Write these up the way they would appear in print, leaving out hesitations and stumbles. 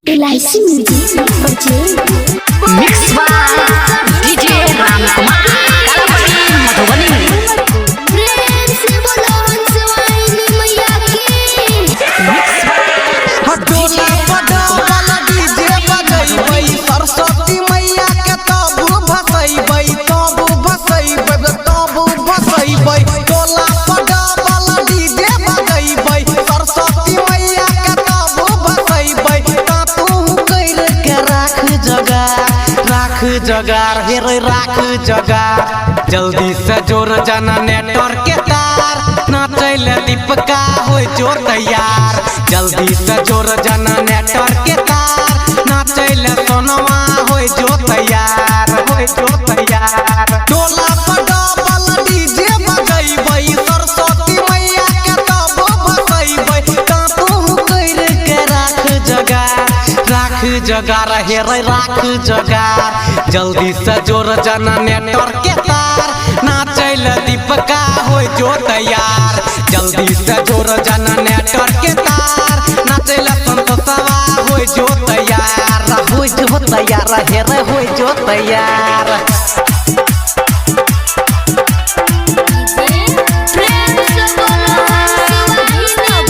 LIC Music Project Mix by DJ Ramkumar Kalapati Madhubani प्रेम से बोलो हंसवानी मैया की हटोला बड़ा वाला डीजे बजैबै सरस्वती मैया के तब भसैबै टोला बड़ा वाला डीजे बजैबै सरस्वती मैया के तब भसैबै ता तू कैर के राख जगार हे रे राख जगार जल्दी से जोर जाना नेटवर्क के तार नाचैल दीपका हो जो तैयार जल्दी से जोर जाना नेटवर्क के तार नाचैल सोनवा हो जो तैयार टोला बड़ा वाला डीजे बजैबै सरस्वती मैया के तब भसैबै ता तू कैर के राख जगार हे रे राख जगार जल्दी से जोर जाना नेटवर्क के तार नाचैल दीपका हो जो तैयार जल्दी से जोर जाना नेटवर्क के तार नाचैल संतोषवा हो जो तैयार हे रे हो जो तैयार प्रेम से बोलो हंसवानी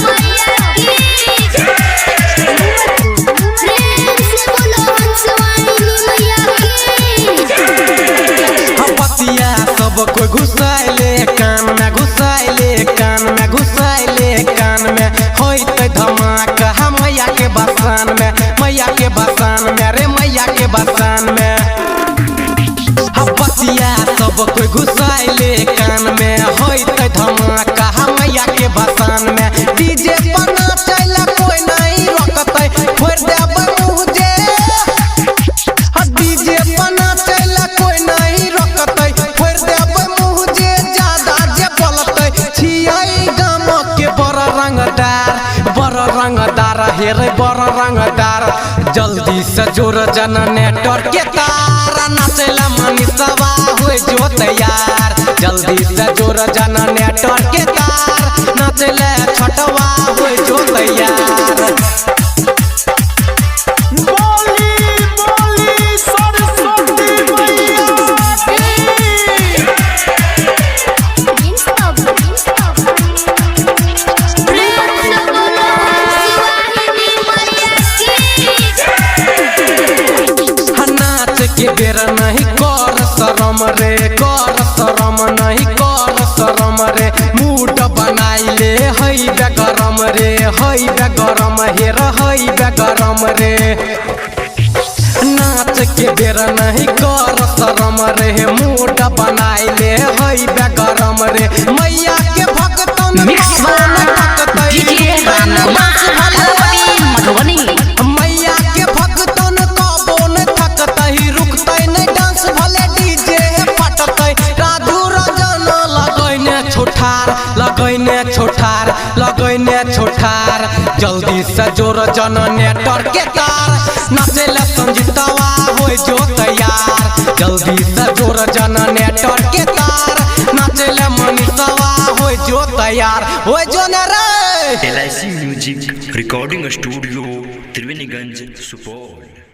मैया की प्रेम से बोलो हंसवानी मैया की पतिया सब कोई घुसाइले कान में होइते धमाका मैया के बसान में रे मैया के बसान में पतिया सब कोई घुसाइले कान में होइते धमाका मैया के बसान में डीजे पर नाचैला कोई नहीं रोकतै फोड़ देबै मुझे डीजे पर नाचैला कोई नहीं रोकतै फोड़ देबै मुझे ज्यादा जे बोलतै छियै गाम के बड़ रंगदार हे रे बड़ रंगदार जल्दी से जोर जाना नेटवर्क के तार नाचैला मनीषवा हो जो तैयार जल्दी से जोर जाना नेटवर्क के तार नाचैला छठवा हो जो तैयार नाच के बेर नहीं कर शरम रे मूड बनाइले हई बे गरम रे नाच के बेर नहीं कर शरम रे मूड बनाइले हई बे गरम रे मैया के भक्तन Mix by DJ Ramkumar Kalapati Madhubani मैया के भक्तन कबो न थकतै रुकतै न डांस भले डीजे फटतै राधु रंजन लगैने छोठार जल्दी से जोर जन नेटवर्क के तार नाचैला संजीतवा हो जो तैयार जल्दी से जोर जन नेटवर्क के तार नाचैला मनीषवा हो जो तैयार हो जो न रे LIC Music Recording Studio, Triveniganj, Support.